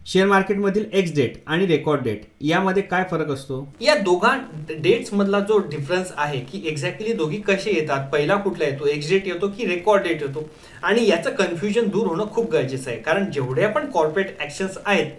Share मार्केटमधील ex date आणि record date यामध्ये काय फरक असतो? या दोघा डेट्स मधला जो डिफरन्स आहे की एक्झॅक्टली दोघी कसे येतात, पहिला कुठला येतो, एक्स डेट येतो की रेकॉर्ड डेट येतो, आणि याचं कन्फ्युजन दूर होणं खूप गरजेचं आहे. कारण जेवढ्या पण कॉर्पोरेट ॲक्शन्स आहेत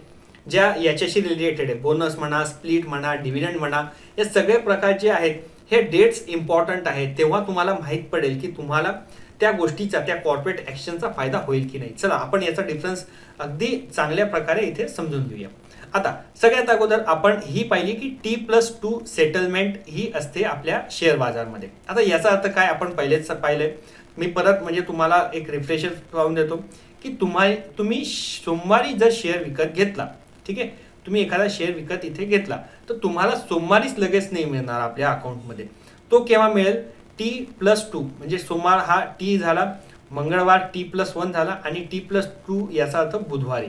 ज्या याच्याशी रिलेटेड आहे, बोनस म्हणा, स्प्लिट म्हणा, डिव्हिडंड म्हणा, या सगळे प्रकार जे आहेत हे डेट्स इम्पॉर्टंट आहेत. तेव्हा तुम्हाला माहीत पडेल की तुम्हाला त्या गोष्टीचा, त्या कॉर्पोरेट ॲक्शनचा फायदा होईल की नाही. चला आपण याचा डिफरन्स अगदी चांगल्या प्रकारे इथे समजून घेऊया. आता सगळ्यात अगोदर आपण ही पाहिली की T+2 सेटलमेंट ही असते आपल्या शेअर बाजारमध्ये. आता याचा अर्थ काय आपण पहिलेच पाहिलंय. मी परत म्हणजे तुम्हाला एक रिफ्रेशर लावून देतो की तुम्ही सोमवारी जर शेअर विकत घेतला, ठीक आहे, तुम्ही एखादा शेअर विकत इथे घेतला तर तुम्हाला सोमवारीच लगेच नाही मिळणार आपल्या अकाउंटमध्ये. तो केव्हा मिळेल? T+2 म्हणजे सोमवार हा T झाला, मंगळवार T+1 झाला आणि T+2 याचा अर्थ बुधवारी.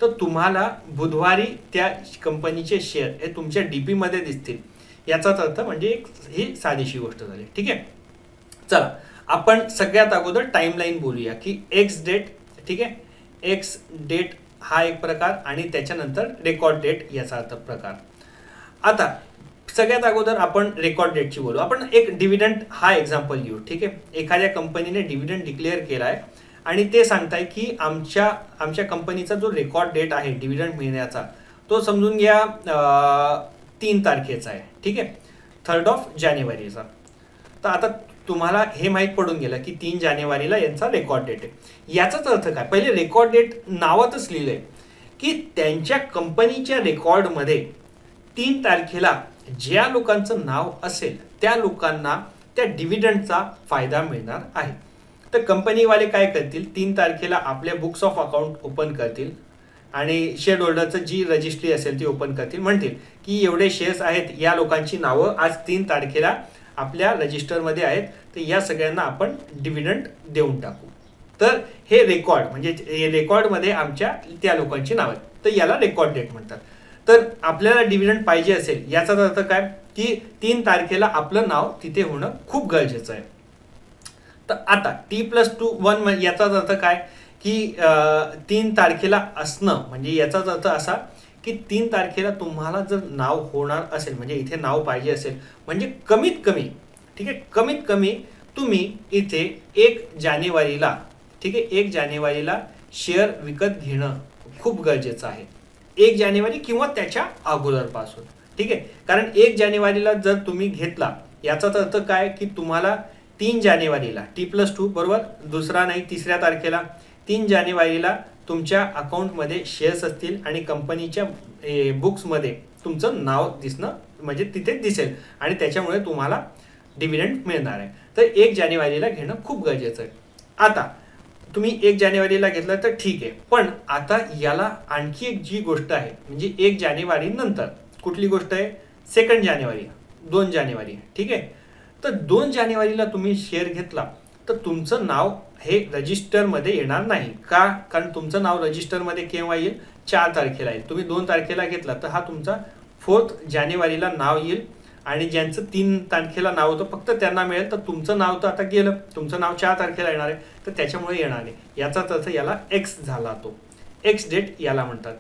तर तुम्हाला बुधवारी त्या कंपनीचे शेअर हे तुमच्या DP मध्ये दिसतील. याचाच अर्थ म्हणजे ही साधीशी गोष्ट झाली. ठीक आहे, चला आपण सगळ्यात अगोदर टाइमलाईन बोलूया की एक्स डेट. ठीक आहे, एक्स डेट हा एक प्रकार आणि त्याच्यानंतर रेकॉर्ड डेट याचा अर्थ प्रकार. आता सगळ्यात अगोदर आपण रेकॉर्ड डेटची बोलू. आपण एक डिव्हिडंड हा एक्झाम्पल घेऊ. ठीक आहे, एखाद्या कंपनीने डिव्हिडंड डिक्लेअर केला आहे आणि ते सांगताय की आमच्या कंपनीचा जो रेकॉर्ड डेट आहे डिव्हिडंड मिळण्याचा तो समजून घ्या 3 तारखेचा आहे. ठीक आहे, 3 जानेवारीचा. तर आता तुम्हाला हे माहीत पडून गेलं की 3 जानेवारीला यांचा रेकॉर्ड डेट आहे. याचाच अर्थ काय? पहिले रेकॉर्ड डेट नावातच लिहिलंय की त्यांच्या कंपनीच्या रेकॉर्डमध्ये 3 तारखेला ज्या लोकांचं नाव असेल त्या लोकांना त्या डिव्हिडंडचा फायदा मिळणार आहे. तर कंपनीवाले काय करतील? 3 तारखेला आपल्या बुक्स ऑफ अकाउंट ओपन करतील आणि शेअर होल्डरचं जी रजिस्ट्री असेल ती ओपन करतील. म्हणतील की एवढे शेअर्स आहेत, या लोकांची नावं आज 3 तारखेला आपल्या रजिस्टरमध्ये आहेत, तर या सगळ्यांना आपण डिव्हिडंड देऊन टाकू. तर हे रेकॉर्ड म्हणजे रेकॉर्डमध्ये आमच्या त्या लोकांची नावं आहेत, तर याला रेकॉर्ड डेट म्हणतात. तर आपल्याला डिव्हिडंड पाहिजे असेल याचाच अर्थ काय की 3 तारखेला आपलं नाव तिथे होणं खूप गरजेचं आहे. तर आता T+1 याचाच अर्थ काय की 3 तारखेला असणं म्हणजे याचाच अर्थ असा की 3 तारखेला तुम्हाला जर नाव होणार असेल म्हणजे इथे नाव पाहिजे असेल म्हणजे कमीत कमी, ठीक आहे, कमीत कमी तुम्ही इथे 1 जानेवारीला, ठीक आहे, 1 जानेवारीला शेअर विकत घेणं खूप गरजेचं आहे. 1 जानेवारी किंवा त्याच्या अगोदरपासून. ठीक आहे, कारण 1 जानेवारीला जर तुम्ही घेतला याचाच अर्थ काय की तुम्हाला 3 जानेवारीला T+2 बरोबर, दुसरा नाही तिसऱ्या तारखेला 3 जानेवारीला तुमच्या अकाउंटमध्ये शेअर्स असतील आणि कंपनीच्या बुक्समध्ये तुमचं नाव दिसणं म्हणजे तिथे दिसेल आणि त्याच्यामुळे तुम्हाला डिव्हिडंड मिळणार आहे. तर 1 जानेवारीला घेणं खूप गरजेचं आहे. आता तुम्ही 1 जानेवारीला घेतलं तर ठीक आहे, पण आता याला आणखी एक जी गोष्ट आहे म्हणजे 1 जानेवारी नंतर कुठली गोष्ट आहे? 2 जानेवारी, 2 जानेवारी. ठीक आहे, तर 2 जानेवारीला तुम्ही शेअर घेतला तर तुमचं नाव हे रजिस्टरमध्ये येणार नाही. का? कारण तुमचं नाव रजिस्टरमध्ये केव्हा येईल? 4 तारखेला येईल. तुम्ही 2 तारखेला घेतला तर हा तुमचा 4 जानेवारीला नाव येईल आणि ज्यांचं 3 तारखेला नाव होतं फक्त त्यांना मिळेल. तर तुमचं नाव तर आता गेलं, तुमचं नाव 4 तारखेला येणार आहे तर त्याच्यामुळे येणार नाही. याचाच अर्थ याला एक्स झाला, तो एक्स डेट याला म्हणतात.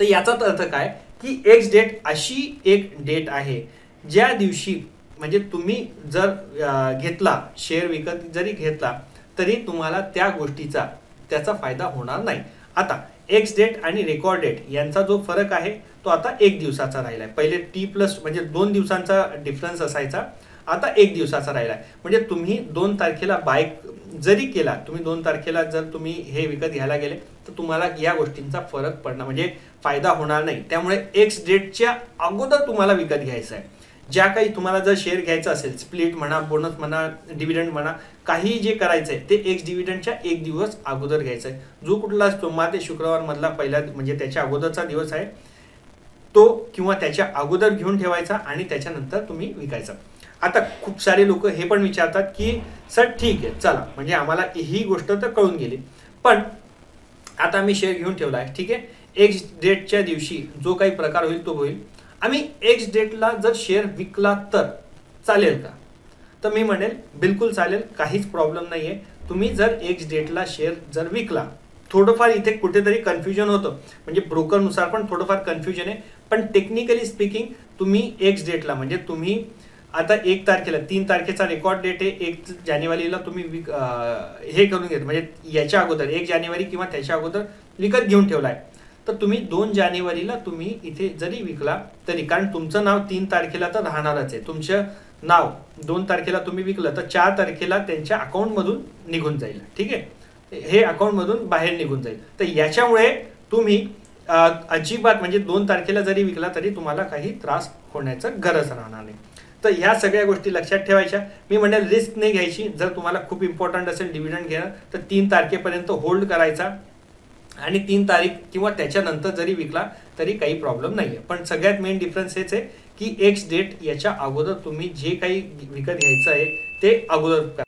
तर याचाच अर्थ काय की एक्स डेट अशी एक डेट आहे ज्या दिवशी म्हणजे तुम्ही जर घेतला शेअर विकत जरी घेतला तरी तुम्हाला त्या गोष्टीचा त्याचा फायदा होणार नाही. आता एक्स डेट आणि रेकॉर्ड डेट यांचा जो फरक आहे तो आता 1 दिवसाचा राहिला आहे. पहिले T+ म्हणजे 2 दिवसांचा डिफरन्स असायचा, आता 1 दिवसाचा राहिला आहे. म्हणजे तुम्ही 2 तारखेला बाय जरी केला, तुम्ही 2 तारखेला जर तुम्ही हे विकत घ्यायला गेले तर तुम्हाला या गोष्टींचा फरक पडणार म्हणजे फायदा होणार नाही. त्यामुळे एक्स डेटच्या अगोदर तुम्हाला विकत घ्यायचं आहे. ज्या काही तुम्हाला जर शेअर घ्यायचं असेल, स्प्लिट म्हणा, बोनस म्हणा, डिव्हिडंड म्हणा, काही जे करायचं आहे ते एक्स डिव्हिडंडच्या 1 दिवस अगोदर घ्यायचं आहे. जो कुठला सोमवार ते शुक्रवार मधला पहिला म्हणजे त्याच्या अगोदरचा दिवस आहे तो किंवा त्याच्या अगोदर घेऊन ठेवायचा आणि त्याच्यानंतर तुम्ही विकायचा. आता खूप सारे लोक हे पण विचारतात की सर ठीक आहे चला म्हणजे आम्हाला ही गोष्ट तर कळून गेली, पण आता आम्ही शेअर घेऊन ठेवला आहे, ठीक आहे, एक्स डेटच्या दिवशी जो काही प्रकार होईल तो होईल, आम्ही एक्स डेटला जर शेअर विकला तर चालेल का? तर मी म्हणेल बिलकुल चालेल, काहीच प्रॉब्लेम नाही आहे. तुम्ही जर एक्स डेटला शेअर जर विकला थोडंफार इथे कुठेतरी कन्फ्युजन होतं, म्हणजे ब्रोकरनुसार पण थोडंफार कन्फ्युजन आहे. पण टेक्निकली स्पीकिंग तुम्ही एक्स डेटला म्हणजे तुम्ही आता 1 तारखेला 3 तारखेचा रेकॉर्ड डेट आहे, 1 जानेवारीला तुम्ही हे करून घेत म्हणजे याच्या अगोदर 1 जानेवारी किंवा त्याच्या अगोदर विकत घेऊन ठेवला आहे, तर तुम्ही 2 जानेवारीला तुम्ही इथे जरी विकला तरी, कारण तुमचं नाव 3 तारखेला तर राहणारच आहे, तुमचं नाव 2 तारखेला तुम्ही विकलं तर 4 तारखेला त्यांच्या अकाउंटमधून निघून जाईल. ठीक आहे, हे अकाउंटमधून बाहेर निघून जाईल. तर याच्यामुळे तुम्ही अजिबात म्हणजे 2 तारखेला जरी विकला तरी तुम्हाला काही त्रास होण्याचं गरज राहणार नाही. तर ह्या सगळ्या गोष्टी लक्षात ठेवायच्या. मी म्हणेल रिस्क नाही घ्यायची. जर तुम्हाला खूप इम्पॉर्टंट असेल डिव्हिडंड घेणं तर 3 तारखेपर्यंत होल्ड करायचा आणि 3 तारीख किंवा त्याच्यानंतर जरी विकला तरी काही प्रॉब्लेम नाही आहे. पण सगळ्यात मेन डिफरन्स हेच आहे की एक्स डेट याच्या अगोदर तुम्ही जे काही विकत घ्यायचं आहे ते अगोदर